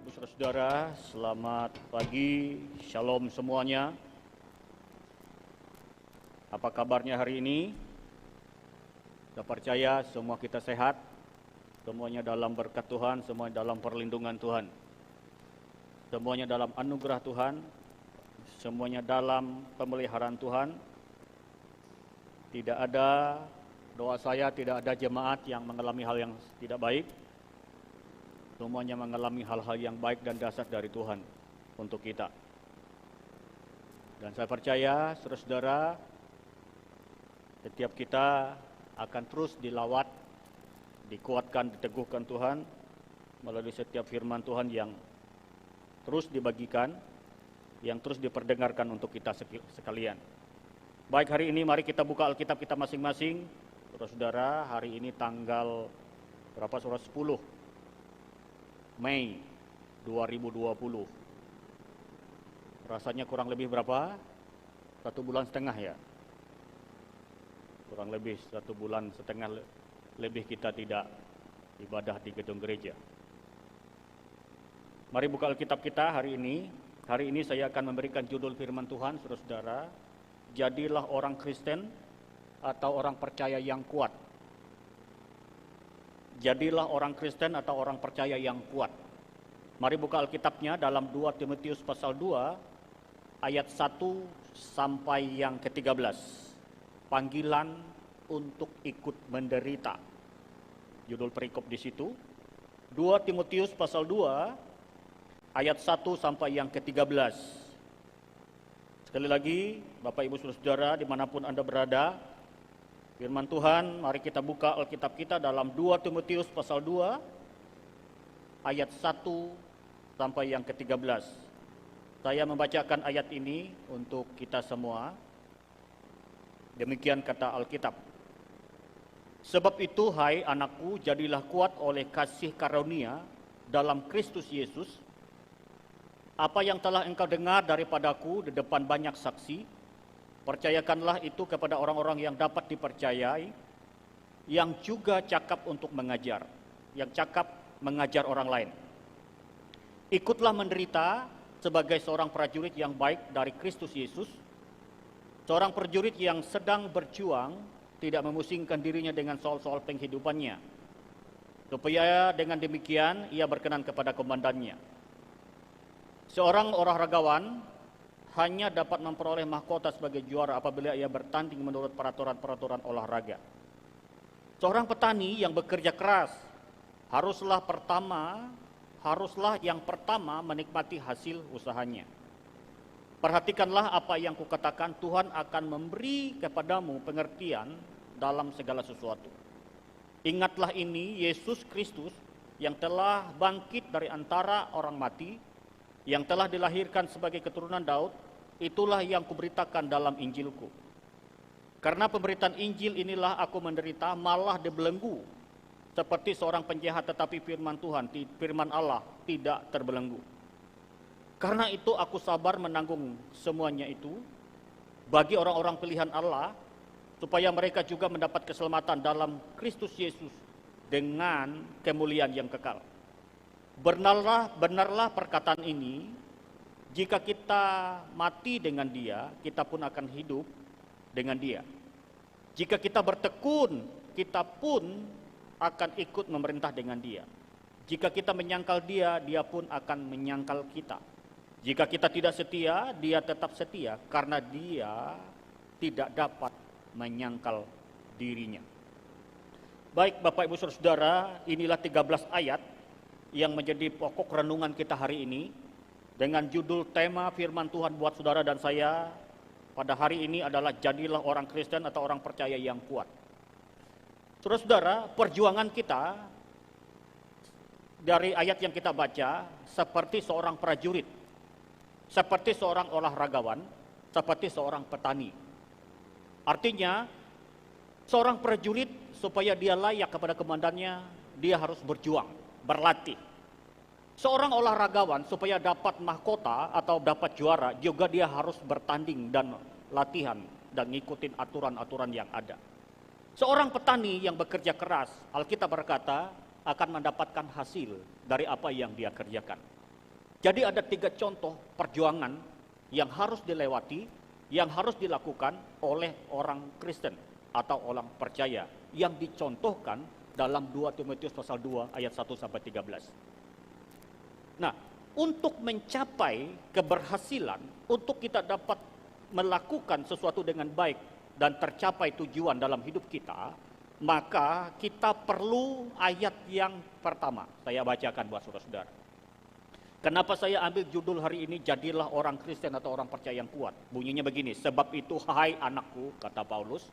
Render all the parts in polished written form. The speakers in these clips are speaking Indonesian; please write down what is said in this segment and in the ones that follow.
Ibu saudara, selamat pagi, shalom semuanya. Apa kabarnya hari ini? Saya percaya semua kita sehat, semuanya dalam berkat Tuhan, semuanya dalam perlindungan Tuhan. Semuanya dalam anugerah Tuhan, semuanya dalam pemeliharaan Tuhan. Tidak ada, doa saya tidak ada jemaat yang mengalami hal yang tidak baik. Semuanya mengalami hal-hal yang baik dan dasar dari Tuhan untuk kita. Dan saya percaya, saudara-saudara, setiap kita akan terus dilawat, dikuatkan, diteguhkan Tuhan melalui setiap firman Tuhan yang terus dibagikan, yang terus diperdengarkan untuk kita sekalian. Baik, hari ini mari kita buka Alkitab kita masing-masing. Saudara-saudara, hari ini tanggal berapa, saudara? 10 Mei 2020. Rasanya kurang lebih berapa? 1,5 bulan ya. Kurang lebih 1,5 bulan lebih kita tidak ibadah di gedung gereja. Mari buka Alkitab kita hari ini. Hari ini saya akan memberikan judul firman Tuhan, saudara-saudara. Jadilah orang Kristen atau orang percaya yang kuat. Jadilah orang Kristen atau orang percaya yang kuat. Mari buka Alkitabnya dalam 2 Timotius pasal 2 ayat 1 sampai yang ke-13. Panggilan untuk ikut menderita. Judul perikop di situ. 2 Timotius pasal 2 ayat 1 sampai yang ke-13. Sekali lagi, Bapak Ibu Saudara dimanapun Anda berada, firman Tuhan, mari kita buka Alkitab kita dalam 2 Timotius pasal 2 ayat 1 sampai yang ke-13. Saya membacakan ayat ini untuk kita semua. Demikian kata Alkitab. Sebab itu, hai anakku, jadilah kuat oleh kasih karunia dalam Kristus Yesus. Apa yang telah engkau dengar daripadaku di depan banyak saksi, percayakanlah itu kepada orang-orang yang dapat dipercayai, yang juga cakap untuk mengajar, yang cakap mengajar orang lain. Ikutlah menderita sebagai seorang prajurit yang baik dari Kristus Yesus, seorang prajurit yang sedang berjuang, tidak memusingkan dirinya dengan soal-soal penghidupannya, supaya dengan demikian ia berkenan kepada komandannya. Seorang olahragawan hanya dapat memperoleh mahkota sebagai juara apabila ia bertanding menurut peraturan-peraturan olahraga. Seorang petani yang bekerja keras haruslah yang pertama menikmati hasil usahanya. Perhatikanlah apa yang kukatakan, Tuhan akan memberi kepadamu pengertian dalam segala sesuatu. Ingatlah ini, Yesus Kristus yang telah bangkit dari antara orang mati, yang telah dilahirkan sebagai keturunan Daud, itulah yang kuberitakan dalam Injilku. Karena pemberitaan Injil inilah aku menderita, malah dibelenggu seperti seorang penjahat, tetapi firman Tuhan, firman Allah tidak terbelenggu. Karena itu aku sabar menanggung semuanya itu bagi orang-orang pilihan Allah, supaya mereka juga mendapat keselamatan dalam Kristus Yesus dengan kemuliaan yang kekal. Benarlah perkataan ini, jika kita mati dengan Dia, kita pun akan hidup dengan Dia. Jika kita bertekun, kita pun akan ikut memerintah dengan Dia. Jika kita menyangkal Dia, Dia pun akan menyangkal kita. Jika kita tidak setia, Dia tetap setia, karena Dia tidak dapat menyangkal dirinya. Baik, Bapak Ibu Saudara, inilah 13 ayat yang menjadi pokok renungan kita hari ini, dengan judul tema firman Tuhan buat saudara dan saya pada hari ini adalah jadilah orang Kristen atau orang percaya yang kuat. Saudara-saudara, perjuangan kita dari ayat yang kita baca seperti seorang prajurit, seperti seorang olahragawan, seperti seorang petani. Artinya, seorang prajurit supaya dia layak kepada komandannya, dia harus berjuang, berlatih. Seorang olahragawan supaya dapat mahkota atau dapat juara, juga dia harus bertanding dan latihan dan ngikutin aturan-aturan yang ada. Seorang petani yang bekerja keras, Alkitab berkata, akan mendapatkan hasil dari apa yang dia kerjakan. Jadi ada 3 contoh perjuangan yang harus dilewati, yang harus dilakukan oleh orang Kristen atau orang percaya yang dicontohkan dalam 2 Timotius pasal 2 ayat 1 sampai 13. Nah, untuk mencapai keberhasilan, untuk kita dapat melakukan sesuatu dengan baik dan tercapai tujuan dalam hidup kita, maka kita perlu ayat yang pertama. Saya bacakan buat saudara-saudara. Kenapa saya ambil judul hari ini, jadilah orang Kristen atau orang percaya yang kuat. Bunyinya begini, sebab itu hai anakku, kata Paulus,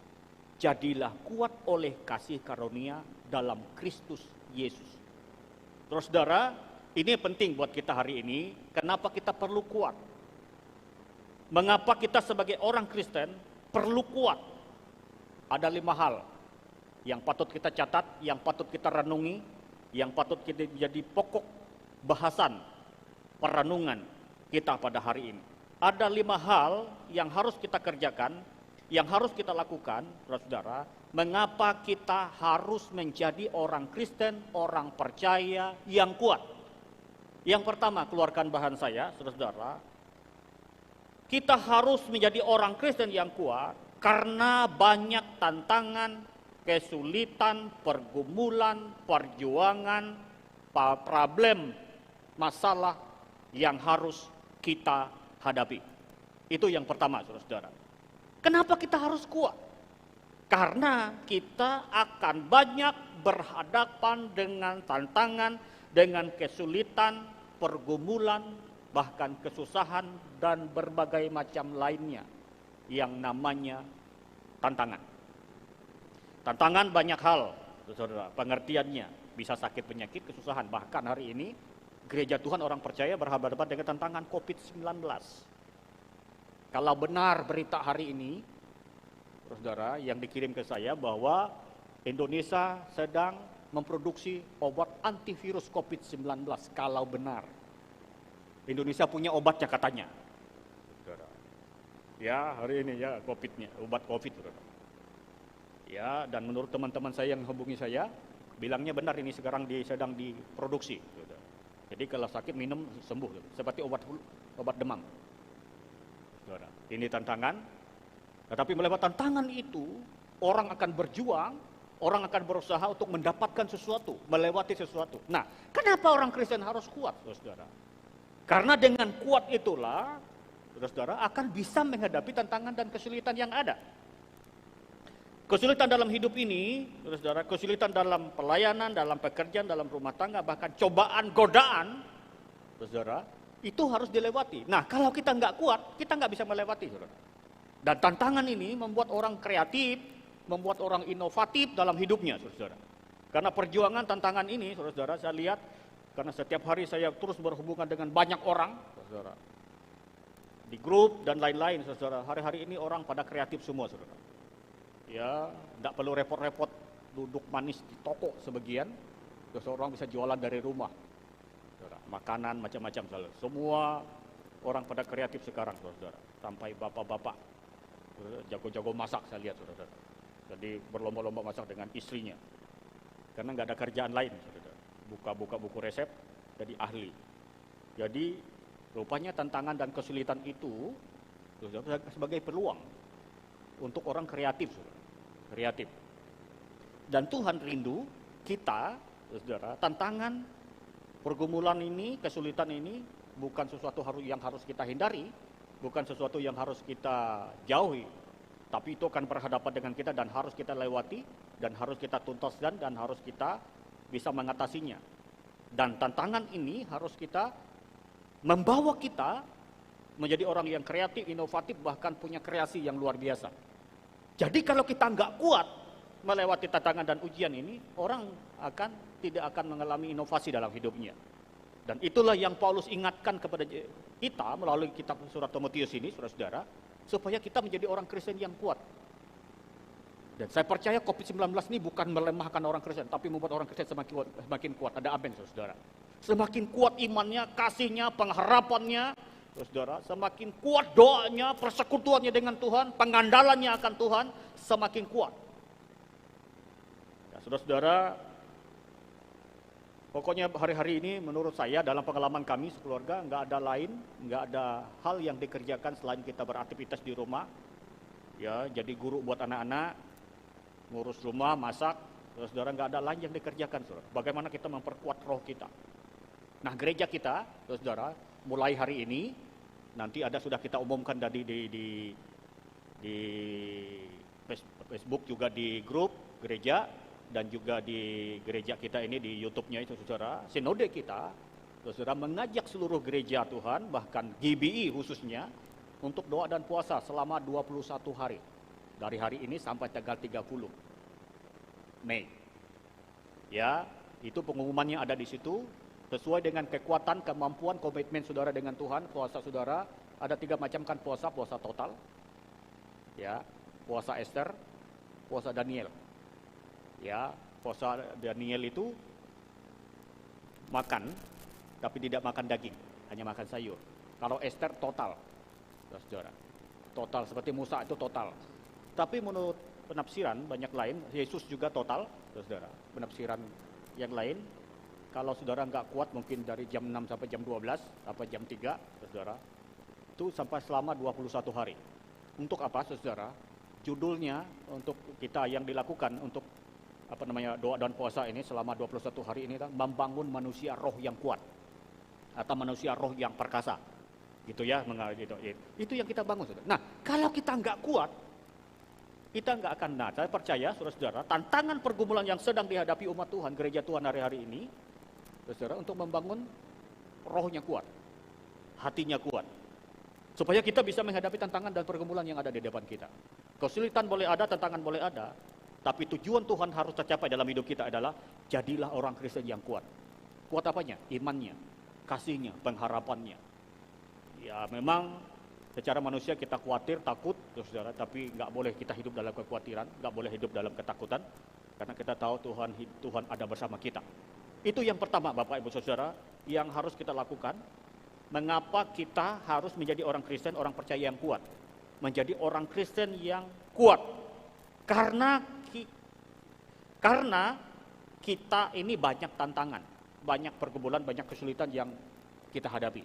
jadilah kuat oleh kasih karunia dalam Kristus Yesus. Terus saudara, ini penting buat kita hari ini, kenapa kita perlu kuat? Mengapa kita sebagai orang Kristen perlu kuat? Ada 5 hal yang patut kita catat, yang patut kita renungi, yang patut kita jadi pokok bahasan perenungan kita pada hari ini. Ada 5 hal yang harus kita kerjakan, yang harus kita lakukan, saudara, mengapa kita harus menjadi orang Kristen, orang percaya yang kuat. Yang pertama, keluarkan bahan saya, saudara, kita harus menjadi orang Kristen yang kuat karena banyak tantangan, kesulitan, pergumulan, perjuangan, problem, masalah yang harus kita hadapi. Itu yang pertama, saudara-saudara. Kenapa kita harus kuat? Karena kita akan banyak berhadapan dengan tantangan, dengan kesulitan, pergumulan, bahkan kesusahan, dan berbagai macam lainnya yang namanya tantangan. Tantangan banyak hal, saudara, pengertiannya. Bisa sakit, penyakit, kesusahan. Bahkan hari ini, Gereja Tuhan orang percaya berhadapan dengan tantangan COVID-19. Kalau benar berita hari ini, saudara, yang dikirim ke saya bahwa Indonesia sedang memproduksi obat antivirus COVID-19. Kalau benar, Indonesia punya obatnya katanya. Saudara. Ya, hari ini ya COVID-nya, obat COVID. Saudara. Ya, dan menurut teman-teman saya yang hubungi saya, bilangnya benar ini sekarang sedang diproduksi. Saudara. Jadi kalau sakit minum sembuh, seperti obat demam. Saudara, ini tantangan. Tetapi melewati tantangan itu, orang akan berjuang, orang akan berusaha untuk mendapatkan sesuatu, melewati sesuatu. Nah, kenapa orang Kristen harus kuat, saudara? Karena dengan kuat itulah, saudara, akan bisa menghadapi tantangan dan kesulitan yang ada. Kesulitan dalam hidup ini, saudara, kesulitan dalam pelayanan, dalam pekerjaan, dalam rumah tangga, bahkan cobaan, godaan, saudara, itu harus dilewati. Nah, kalau kita nggak kuat, kita nggak bisa melewati, saudara. Dan tantangan ini membuat orang kreatif, membuat orang inovatif dalam hidupnya, saudara. Karena perjuangan tantangan ini, saudara, saya lihat, karena setiap hari saya terus berhubungan dengan banyak orang, saudara. Di grup dan lain-lain, saudara. Hari-hari ini orang pada kreatif semua, saudara. Ya, tidak perlu repot-repot duduk manis di toko sebagian, terus orang bisa jualan dari rumah. Saudara, makanan macam-macam, saudara. Semua orang pada kreatif sekarang, saudara. Sampai bapak-bapak jago-jago masak saya lihat, saudara. Jadi berlomba-lomba masak dengan istrinya. Karena nggak ada kerjaan lain, saudara. Buka-buka buku resep, jadi ahli. Jadi rupanya tantangan dan kesulitan itu, saudara, sebagai peluang untuk orang kreatif, saudara. Kreatif. Dan Tuhan rindu kita, saudara, tantangan, pergumulan ini, kesulitan ini bukan sesuatu yang harus kita hindari, bukan sesuatu yang harus kita jauhi, tapi itu akan berhadapan dengan kita dan harus kita lewati, dan harus kita tuntaskan, dan harus kita bisa mengatasinya. Dan tantangan ini harus kita membawa kita menjadi orang yang kreatif, inovatif, bahkan punya kreasi yang luar biasa. Jadi kalau kita nggak kuat melewati tantangan dan ujian ini, orang tidak akan mengalami inovasi dalam hidupnya. Dan itulah yang Paulus ingatkan kepada kita melalui kitab surat Timotius ini, saudara-saudara, supaya kita menjadi orang Kristen yang kuat. Dan saya percaya COVID-19 ini bukan melemahkan orang Kristen, tapi membuat orang Kristen semakin kuat. Ada amin, saudara. Semakin kuat imannya, kasihnya, pengharapannya, saudara, semakin kuat doanya, persekutuannya dengan Tuhan, pengandalannya akan Tuhan, semakin kuat. Ya, saudara-saudara, Pokoknya hari-hari ini menurut saya dalam pengalaman kami sekeluarga nggak ada hal yang dikerjakan selain kita beraktivitas di rumah. Ya, jadi guru buat anak-anak, ngurus rumah, masak, saudara, nggak ada lain yang dikerjakan, saudara. Bagaimana kita memperkuat roh kita. Nah, gereja kita, saudara, mulai hari ini, nanti sudah kita umumkan tadi di Facebook juga di grup gereja, dan juga di gereja kita ini di YouTube-nya itu, saudara, sinode kita, saudara, mengajak seluruh gereja Tuhan, bahkan GBI khususnya, untuk doa dan puasa selama 21 hari. Dari hari ini sampai tanggal 30 Mei. Ya, itu pengumumannya ada di situ, sesuai dengan kekuatan, kemampuan, komitmen saudara dengan Tuhan. Puasa saudara, ada 3 macam kan puasa total, ya, puasa Esther, puasa Daniel. Ya, puasa Daniel itu makan, tapi tidak makan daging, hanya makan sayur. Kalau Esther total, saudara, total seperti Musa itu total. Tapi menurut penafsiran banyak lain, Yesus juga total, saudara. Penafsiran yang lain, kalau saudara nggak kuat mungkin dari jam 6 sampai jam 12, apa jam 3, saudara, itu sampai selama 21 hari. Untuk apa, saudara? Judulnya untuk kita yang dilakukan untuk doa dan puasa ini selama 21 hari ini, membangun manusia roh yang kuat atau manusia roh yang perkasa, gitu ya, itu yang kita bangun, saudara. Nah, kalau kita nggak kuat, kita nggak akan. Nah, saya percaya, saudara, tantangan pergumulan yang sedang dihadapi umat Tuhan, gereja Tuhan hari-hari ini, saudara, untuk membangun rohnya kuat, hatinya kuat, supaya kita bisa menghadapi tantangan dan pergumulan yang ada di depan kita. Kesulitan boleh ada, tantangan boleh ada, tapi tujuan Tuhan harus tercapai dalam hidup kita adalah jadilah orang Kristen yang kuat. Kuat apanya? Imannya, kasihnya, pengharapannya. Ya, memang secara manusia kita khawatir, takut, saudara, tapi nggak boleh kita hidup dalam kekhawatiran, nggak boleh hidup dalam ketakutan, karena kita tahu Tuhan ada bersama kita. Itu yang pertama, Bapak Ibu Saudara, yang harus kita lakukan. Mengapa kita harus menjadi orang Kristen, orang percaya yang kuat? Menjadi orang Kristen yang kuat. Karena kita ini banyak tantangan, banyak pergumulan, banyak kesulitan yang kita hadapi.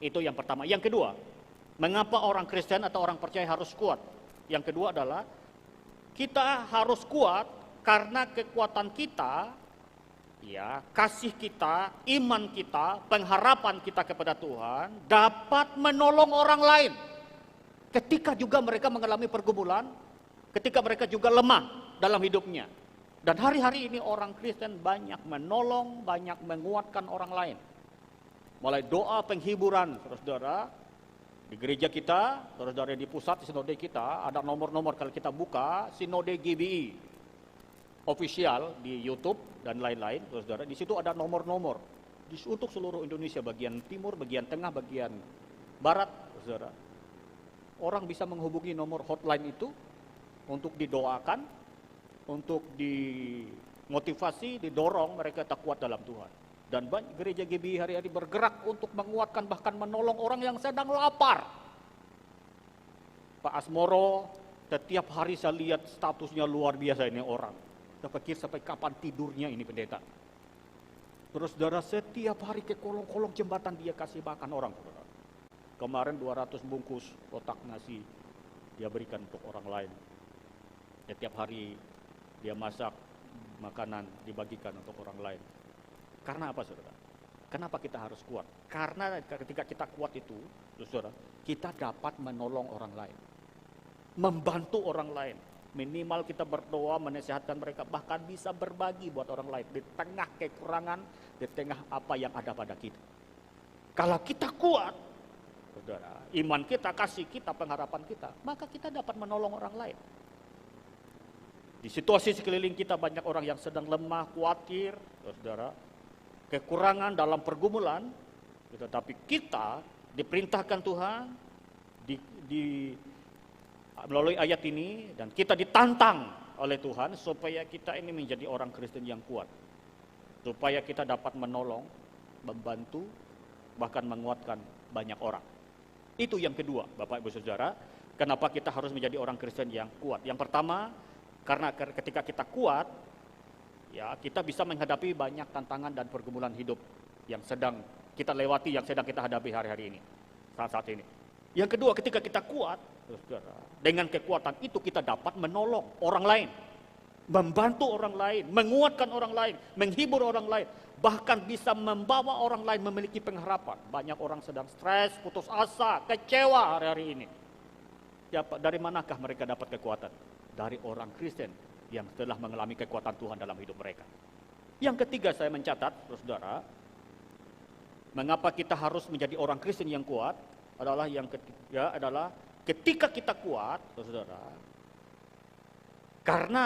Itu yang pertama. Yang kedua, mengapa orang Kristen atau orang percaya harus kuat? Yang kedua adalah kita harus kuat karena kekuatan kita, ya, kasih kita, iman kita, pengharapan kita kepada Tuhan dapat menolong orang lain. Ketika juga mereka mengalami pergumulan, ketika mereka juga lemah dalam hidupnya. Dan hari-hari ini orang Kristen banyak menolong, banyak menguatkan orang lain. Mulai doa penghiburan, saudara, di gereja kita, saudara, di pusat sinode kita, ada nomor-nomor kalau kita buka, sinode GBI official di YouTube dan lain-lain, saudara, di situ ada nomor-nomor untuk seluruh Indonesia, bagian timur, bagian tengah, bagian barat, saudara. Orang bisa menghubungi nomor hotline itu untuk didoakan, untuk dimotivasi, didorong mereka tak kuat dalam Tuhan. Dan banyak gereja GBI hari-hari bergerak untuk menguatkan, bahkan menolong orang yang sedang lapar. Pak Asmoro, setiap hari saya lihat statusnya luar biasa ini orang. Saya pikir sampai kapan tidurnya ini pendeta. Terus saudara, setiap hari ke kolong-kolong jembatan dia kasih makan orang, saudara. Kemarin 200 bungkus kotak nasi dia berikan untuk orang lain. Setiap hari dia masak makanan dibagikan untuk orang lain. Karena apa, saudara? Kenapa kita harus kuat? Karena ketika kita kuat itu, saudara, kita dapat menolong orang lain, membantu orang lain. Minimal kita berdoa, menasihatkan mereka, bahkan bisa berbagi buat orang lain di tengah kekurangan, di tengah apa yang ada pada kita. Kalau kita kuat, saudara, iman kita, kasih kita, pengharapan kita, maka kita dapat menolong orang lain. Di situasi sekeliling kita banyak orang yang sedang lemah, khawatir, saudara, kekurangan dalam pergumulan, tetapi kita diperintahkan Tuhan melalui ayat ini, dan kita ditantang oleh Tuhan supaya kita ini menjadi orang Kristen yang kuat, supaya kita dapat menolong, membantu, bahkan menguatkan banyak orang. Itu yang kedua, Bapak Ibu Saudara, kenapa kita harus menjadi orang Kristen yang kuat. Yang pertama, karena ketika kita kuat, ya kita bisa menghadapi banyak tantangan dan pergumulan hidup yang sedang kita lewati, yang sedang kita hadapi hari-hari ini, saat-saat ini. Yang kedua, ketika kita kuat, saudara, dengan kekuatan itu kita dapat menolong orang lain, membantu orang lain, menguatkan orang lain, menghibur orang lain, bahkan bisa membawa orang lain memiliki pengharapan. Banyak orang sedang stres, putus asa, kecewa hari-hari ini. Ya, dari manakah mereka dapat kekuatan? Dari orang Kristen yang telah mengalami kekuatan Tuhan dalam hidup mereka. Yang ketiga, saya mencatat, saudara, mengapa kita harus menjadi orang Kristen yang kuat adalah yang ketiga adalah ketika kita kuat, saudara, karena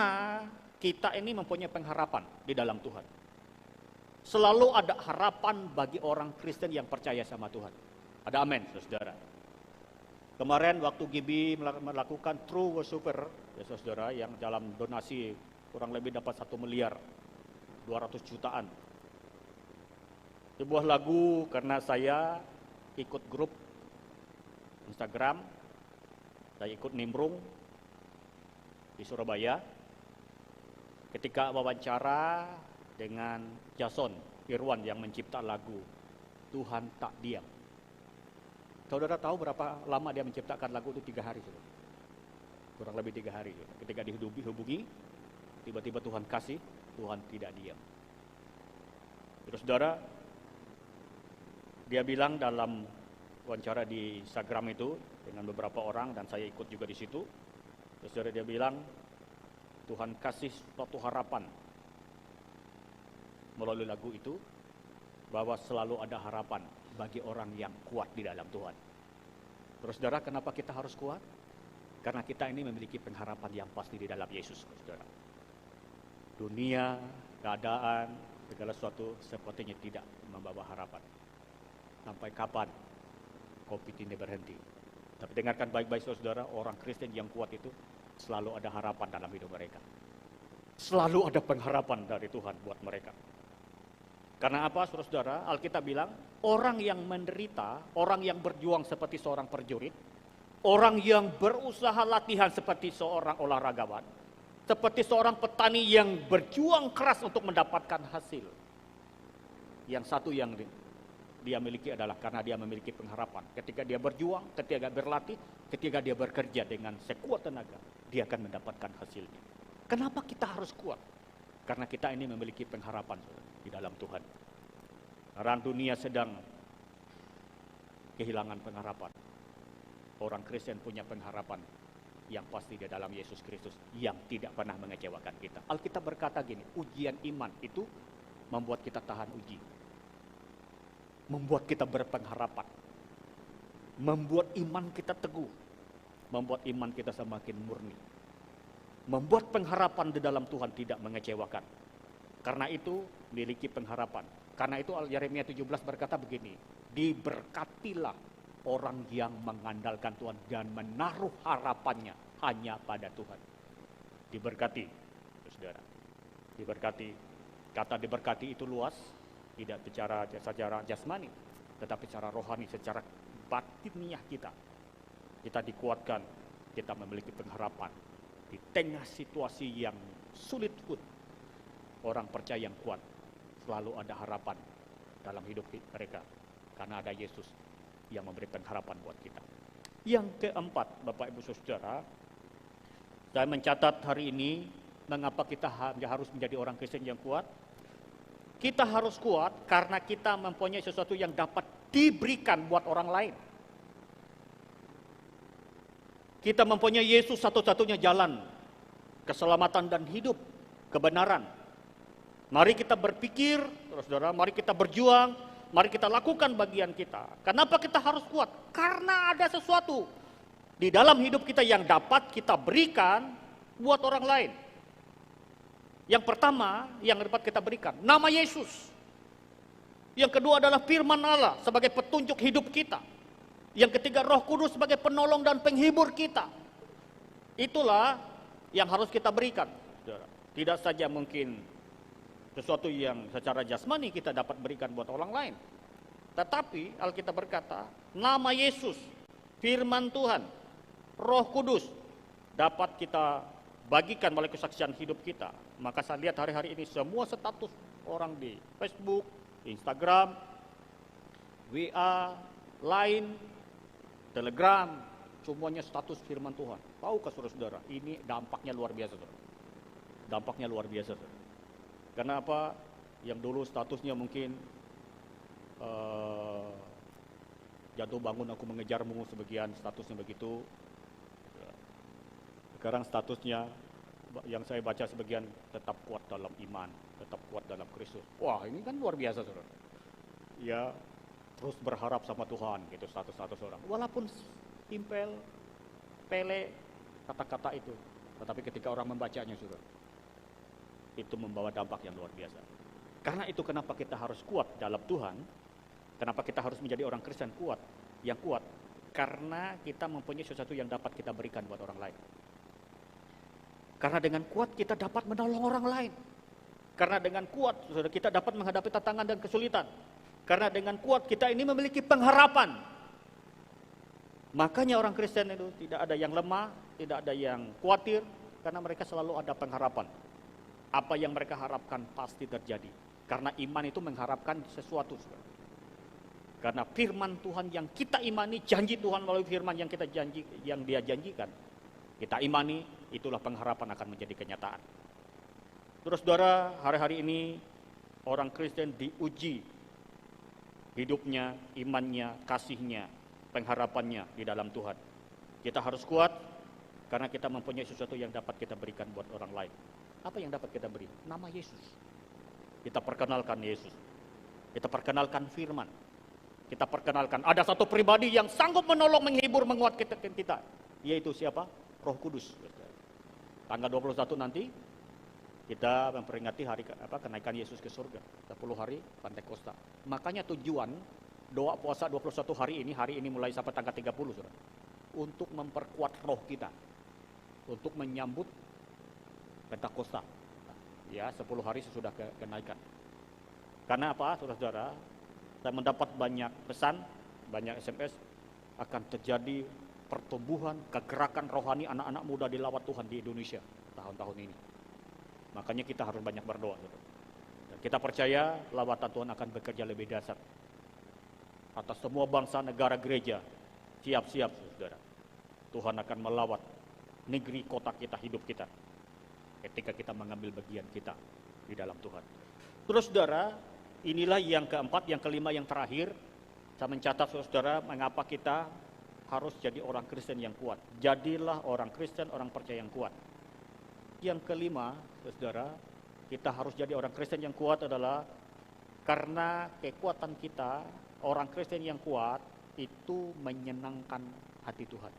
kita ini mempunyai pengharapan di dalam Tuhan. Selalu ada harapan bagi orang Kristen yang percaya sama Tuhan. Ada amin, saudara. Kemarin waktu Gibi melakukan True Worshiper, ya saudara, yang dalam donasi kurang lebih dapat 1 miliar 200 jutaan. Sebuah lagu karena saya ikut grup Instagram, saya ikut nimbrung di Surabaya. Ketika wawancara dengan Jason Irwan yang mencipta lagu Tuhan Tak Diam. Saudara tahu berapa lama dia menciptakan lagu itu? 3 hari. Saudara. Kurang lebih 3 hari. Saudara. Ketika dihubungi, tiba-tiba Tuhan kasih, Tuhan tidak diam. Terus saudara, dia bilang dalam wawancara di Instagram itu dengan beberapa orang, dan saya ikut juga di situ. Terus saudara, dia bilang, Tuhan kasih suatu harapan melalui lagu itu, bahwa selalu ada harapan bagi orang yang kuat di dalam Tuhan. Terus saudara, kenapa kita harus kuat? Karena kita ini memiliki pengharapan yang pasti di dalam Yesus, saudara. Dunia, keadaan, segala sesuatu sepertinya tidak membawa harapan. Sampai kapan COVID ini berhenti? Tapi dengarkan baik-baik saudara, orang Kristen yang kuat itu selalu ada harapan dalam hidup mereka. Selalu ada pengharapan dari Tuhan buat mereka. Karena apa, saudara? Alkitab bilang, orang yang menderita, orang yang berjuang seperti seorang prajurit, orang yang berusaha latihan seperti seorang olahragawan, seperti seorang petani yang berjuang keras untuk mendapatkan hasil. Yang satu yang dia miliki adalah karena dia memiliki pengharapan. Ketika dia berjuang, ketika dia berlatih, ketika dia bekerja dengan sekuat tenaga, dia akan mendapatkan hasilnya. Kenapa kita harus kuat? Karena kita ini memiliki pengharapan di dalam Tuhan. Orang dunia sedang kehilangan pengharapan. Orang Kristen punya pengharapan yang pasti di dalam Yesus Kristus yang tidak pernah mengecewakan kita. Alkitab berkata gini, ujian iman itu membuat kita tahan uji. Membuat kita berpengharapan. Membuat iman kita teguh. Membuat iman kita semakin murni. Membuat pengharapan di dalam Tuhan tidak mengecewakan. Karena itu miliki pengharapan. Karena itu Yeremia 17 berkata begini, diberkatilah orang yang mengandalkan Tuhan dan menaruh harapannya hanya pada Tuhan. Diberkati, saudara. Diberkati. Kata diberkati itu luas, tidak bicara secara jasmani, tetapi secara rohani, secara batiniah kita. Kita dikuatkan, kita memiliki pengharapan. Di tengah situasi yang sulit pun, orang percaya yang kuat selalu ada harapan dalam hidup mereka. Karena ada Yesus yang memberi pengharapan buat kita. Yang keempat, Bapak Ibu Saudara, saya mencatat hari ini, mengapa kita harus menjadi orang Kristen yang kuat? Kita harus kuat karena kita mempunyai sesuatu yang dapat diberikan buat orang lain. Kita mempunyai Yesus satu-satunya jalan, keselamatan dan hidup, kebenaran. Mari kita berpikir, saudara, mari kita berjuang, mari kita lakukan bagian kita. Kenapa kita harus kuat? Karena ada sesuatu di dalam hidup kita yang dapat kita berikan buat orang lain. Yang pertama yang dapat kita berikan, nama Yesus. Yang kedua adalah firman Allah sebagai petunjuk hidup kita. Yang ketiga, Roh Kudus sebagai penolong dan penghibur kita. Itulah yang harus kita berikan. Tidak saja mungkin sesuatu yang secara jasmani kita dapat berikan buat orang lain. Tetapi Alkitab berkata, nama Yesus, firman Tuhan, Roh Kudus dapat kita bagikan melalui kesaksian hidup kita, Maka saya lihat hari-hari ini semua status orang di Facebook, Instagram, WA, Line, Telegram, semuanya status firman Tuhan. Tahukah saudara-saudara, ini dampaknya luar biasa, saudara. Dampaknya luar biasa, saudara. Karena apa? Yang dulu statusnya mungkin jatuh bangun aku mengejarmu, sebagian statusnya begitu. Sekarang statusnya yang saya baca sebagian tetap kuat dalam iman, tetap kuat dalam Kristus. Wah, ini kan luar biasa, saudara. Ya, terus berharap sama Tuhan, gitu status-status orang. Walaupun simpel, pele kata-kata itu, tetapi ketika orang membacanya, saudara, itu membawa dampak yang luar biasa. Karena itu kenapa kita harus kuat dalam Tuhan, kenapa kita harus menjadi orang Kristen kuat, yang kuat, karena kita mempunyai sesuatu yang dapat kita berikan buat orang lain. Karena dengan kuat kita dapat menolong orang lain. Karena dengan kuat saudara, kita dapat menghadapi tantangan dan kesulitan. Karena dengan kuat kita ini memiliki pengharapan. Makanya orang Kristen itu tidak ada yang lemah, tidak ada yang khawatir, karena mereka selalu ada pengharapan. Apa yang mereka harapkan pasti terjadi. Karena iman itu mengharapkan sesuatu, saudara. Karena firman Tuhan yang kita imani, janji Tuhan melalui firman yang Dia janjikan, kita imani, itulah pengharapan akan menjadi kenyataan. Terus saudara, hari-hari ini orang Kristen diuji hidupnya, imannya, kasihnya, pengharapannya di dalam Tuhan. Kita harus kuat karena kita mempunyai sesuatu yang dapat kita berikan buat orang lain. Apa yang dapat kita beri? Nama Yesus. Kita perkenalkan Yesus. Kita perkenalkan firman. Kita perkenalkan ada satu pribadi yang sanggup menolong, menghibur, menguatkan kita. Yaitu siapa? Roh Kudus. Tanggal 21 nanti kita memperingati hari kenaikan Yesus ke surga. 10 hari Pentakosta. Makanya tujuan doa puasa 21 hari ini mulai sampai tanggal 30, saudara. Untuk memperkuat roh kita. Untuk menyambut Pentakosta. Ya, 10 hari sesudah kenaikan. Karena apa, saudara-saudara? Saya mendapat banyak pesan, banyak SMS akan terjadi pertumbuhan, kegerakan rohani anak-anak muda dilawat Tuhan di Indonesia tahun-tahun ini. Makanya kita harus banyak berdoa. Dan kita percaya lawatan Tuhan akan bekerja lebih dahsyat atas semua bangsa, negara, gereja. Siap-siap, saudara. Tuhan akan melawat negeri, kota kita, hidup kita. Ketika kita mengambil bagian kita di dalam Tuhan. Terus saudara, inilah yang keempat, yang kelima, yang terakhir. Saya mencatat saudara, mengapa kita harus jadi orang Kristen yang kuat. Jadilah orang Kristen, orang percaya yang kuat. Yang kelima, saudara, kita harus jadi orang Kristen yang kuat adalah karena kekuatan kita, orang Kristen yang kuat, itu menyenangkan hati Tuhan.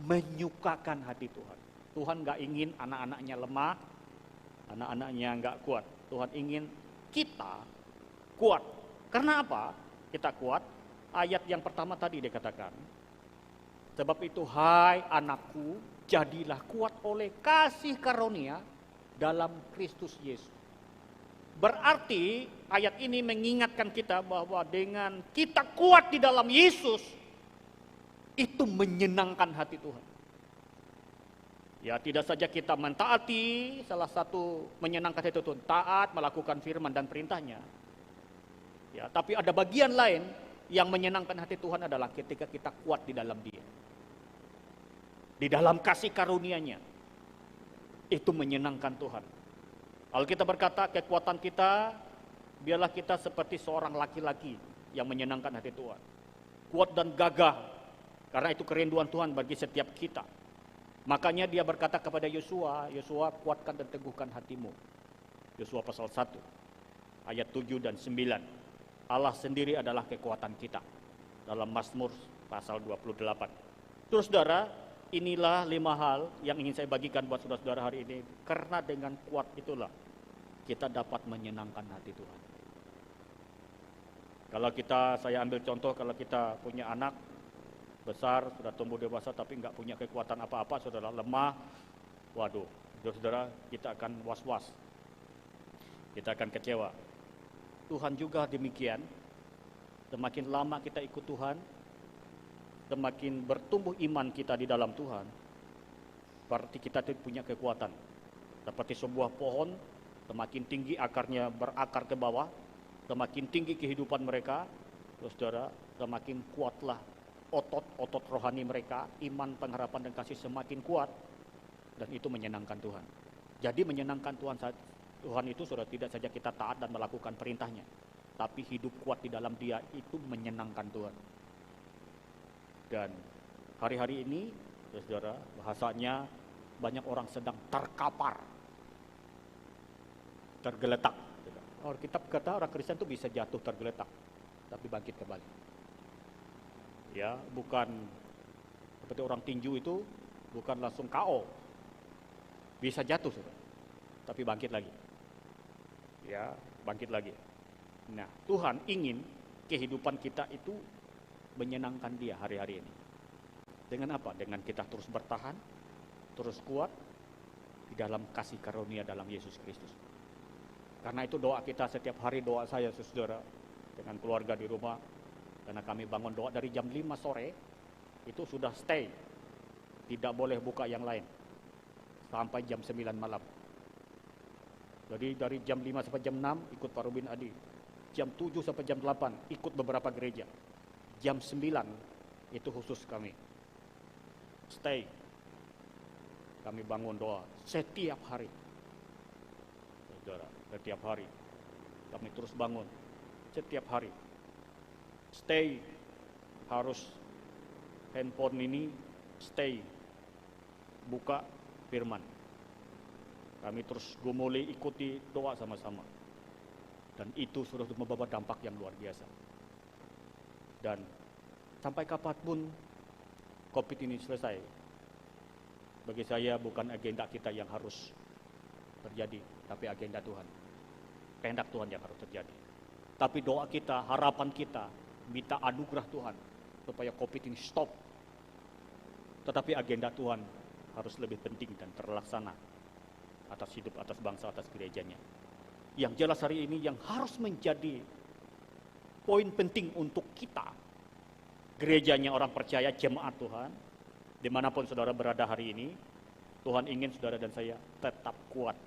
Menyukakan hati Tuhan. Tuhan gak ingin anak-anaknya lemah, anak-anaknya gak kuat. Tuhan ingin kita kuat. Karena apa? Kita kuat. Ayat yang pertama tadi dikatakan, sebab itu hai anakku, jadilah kuat oleh kasih karunia dalam Kristus Yesus. Berarti ayat ini mengingatkan kita bahwa dengan kita kuat di dalam Yesus, itu menyenangkan hati Tuhan. Ya, tidak saja kita mentaati, salah satu menyenangkan hati Tuhan, taat, melakukan firman dan perintahnya. Ya, tapi ada bagian lain yang menyenangkan hati Tuhan adalah ketika kita kuat di dalam Dia. Di dalam kasih karunia-Nya. Itu menyenangkan Tuhan. Alkitab berkata, kekuatan kita, biarlah kita seperti seorang laki-laki yang menyenangkan hati Tuhan. Kuat dan gagah, karena itu kerinduan Tuhan bagi setiap kita. Makanya dia berkata kepada Yosua, Yosua kuatkan dan teguhkan hatimu. Yosua pasal 1, ayat 7 dan 9. Allah sendiri adalah kekuatan kita. Dalam Mazmur pasal 28. Terus saudara, inilah 5 hal yang ingin saya bagikan buat saudara-saudara hari ini. Karena dengan kuat itulah kita dapat menyenangkan hati Tuhan. Kalau saya ambil contoh, kalau kita punya anak besar, sudah tumbuh dewasa tapi nggak punya kekuatan apa-apa, saudara, lemah, waduh, saudara, kita akan was-was. Kita akan kecewa. Tuhan juga demikian. Semakin lama kita ikut Tuhan, semakin bertumbuh iman kita di dalam Tuhan, berarti kita punya kekuatan. Seperti sebuah pohon, semakin tinggi akarnya berakar ke bawah, semakin tinggi kehidupan mereka, saudara, semakin kuatlah otot rohani mereka, iman, pengharapan, dan kasih semakin kuat, dan itu menyenangkan Tuhan. Jadi menyenangkan Tuhan itu saudara, tidak saja kita taat dan melakukan perintahnya, tapi hidup kuat di dalam Dia itu menyenangkan Tuhan. Dan hari-hari ini, saudara, bahasanya banyak orang sedang terkapar, tergeletak. Kitab kata orang Kristen itu bisa jatuh tergeletak, tapi bangkit kembali. Ya, bukan seperti orang tinju itu, bukan langsung KO, bisa jatuh, saudara, tapi bangkit lagi. Ya, bangkit lagi. Nah, Tuhan ingin kehidupan kita itu menyenangkan Dia hari-hari ini. Dengan apa? Dengan kita terus bertahan, terus kuat di dalam kasih karunia dalam Yesus Kristus. Karena itu doa kita setiap hari, doa saya, saudara, dengan keluarga di rumah. Karena kami bangun doa dari jam 5 sore, itu sudah stay. Tidak boleh buka yang lain. Sampai jam 9 malam. Jadi dari jam 5 sampai jam 6 ikut Pak Rubin Adi. Jam 7 sampai jam 8 ikut beberapa gereja. Jam 9 itu khusus kami. Stay. Kami bangun doa setiap hari. Saudara, setiap hari. Kami terus bangun setiap hari. Stay. Harus handphone ini stay. Buka firman. Kami terus gumuli, ikuti doa sama-sama. Dan itu sudah membawa dampak yang luar biasa. Dan sampai kapanpun COVID ini selesai, bagi saya bukan agenda kita yang harus terjadi, tapi agenda Tuhan. Kehendak Tuhan yang harus terjadi. Tapi doa kita, harapan kita, minta anugerah Tuhan supaya COVID ini stop. Tetapi agenda Tuhan harus lebih penting dan terlaksana atas hidup, atas bangsa, atas gerejanya. Yang jelas hari ini yang harus menjadi poin penting untuk kita, gerejanya orang percaya, jemaat Tuhan, dimanapun saudara berada hari ini, Tuhan ingin saudara dan saya tetap kuat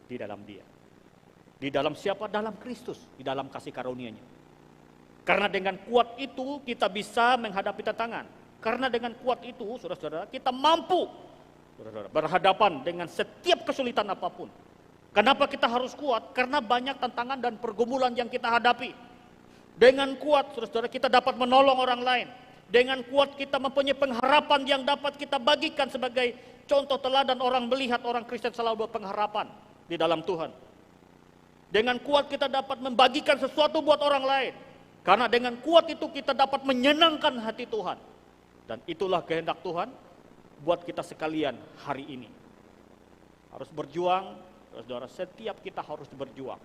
di dalam Dia. Di dalam siapa? Dalam Kristus, di dalam kasih karunia-Nya. Karena dengan kuat itu kita bisa menghadapi tantangan. Karena dengan kuat itu, saudara-saudara, kita mampu berhadapan dengan setiap kesulitan apapun. Kenapa kita harus kuat? Karena banyak tantangan dan pergumulan yang kita hadapi. Dengan kuat, saudara-saudara, kita dapat menolong orang lain. Dengan kuat kita mempunyai pengharapan yang dapat kita bagikan sebagai contoh teladan orang melihat orang Kristen selalu berpengharapan di dalam Tuhan. Dengan kuat kita dapat membagikan sesuatu buat orang lain. Karena dengan kuat itu kita dapat menyenangkan hati Tuhan. Dan itulah kehendak Tuhan buat kita sekalian hari ini. Harus berjuang, saudara, setiap kita harus berjuang.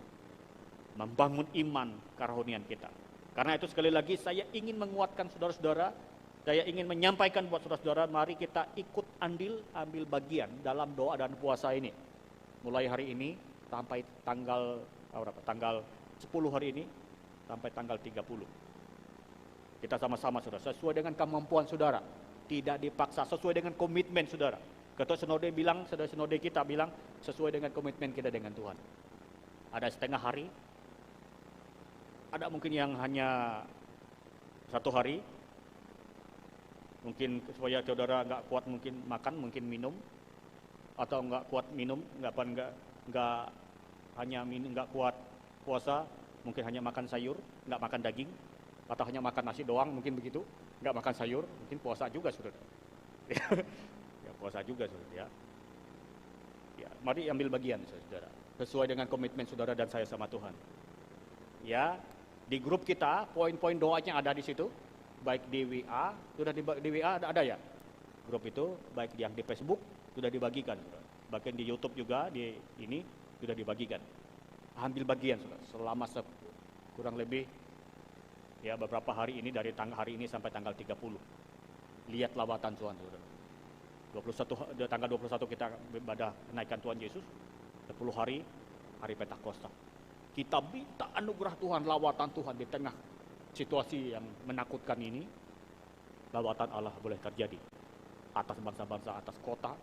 Membangun iman karunia kita. Karena itu sekali lagi saya ingin menguatkan saudara-saudara, saya ingin menyampaikan buat saudara-saudara, mari kita ikut ambil bagian dalam doa dan puasa ini. Mulai hari ini sampai tanggal 10 hari ini sampai tanggal 30. Kita sama-sama saudara, sesuai dengan kemampuan saudara, tidak dipaksa, sesuai dengan komitmen saudara. Ketua Sinode bilang, saudara Sinode kita bilang, sesuai dengan komitmen kita dengan Tuhan. Ada setengah hari, ada mungkin yang hanya 1 hari, mungkin supaya saudara nggak kuat mungkin makan, mungkin minum, atau nggak kuat minum, nggak hanya minum, nggak kuat puasa, mungkin hanya makan sayur, nggak makan daging, atau hanya makan nasi doang, mungkin begitu, nggak makan sayur, mungkin puasa juga saudara. Ya puasa juga saudara. Ya, mari ambil bagian saudara, sesuai dengan komitmen saudara dan saya sama Tuhan. Ya. Di grup kita, poin-poin doanya ada di situ, baik di WA, sudah di WA ada ya? Grup itu, baik yang di Facebook, sudah dibagikan. Bahkan di YouTube juga, di ini, sudah dibagikan. Ambil bagian, selama kurang lebih, ya beberapa hari ini, dari hari ini sampai tanggal 30. Lihat lawatan Tuhan, saudara. Tanggal 21 kita ibadah kenaikan Tuhan Yesus, 10 hari Pentakosta. Kita minta anugerah Tuhan, lawatan Tuhan di tengah situasi yang menakutkan ini. Lawatan Allah boleh terjadi atas bangsa-bangsa, atas kota,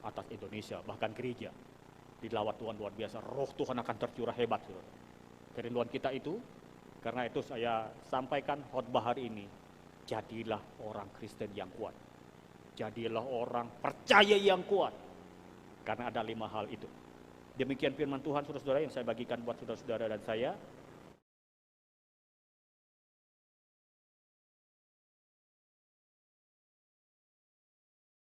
atas Indonesia, bahkan gereja. dilawat Tuhan luar biasa, roh Tuhan akan tercurah hebat. Saudara. Kerinduan kita itu, karena itu saya sampaikan khotbah hari ini, jadilah orang Kristen yang kuat. Jadilah orang percaya yang kuat. Karena ada 5 hal itu. Demikian firman Tuhan saudara-saudara yang saya bagikan buat saudara-saudara dan saya.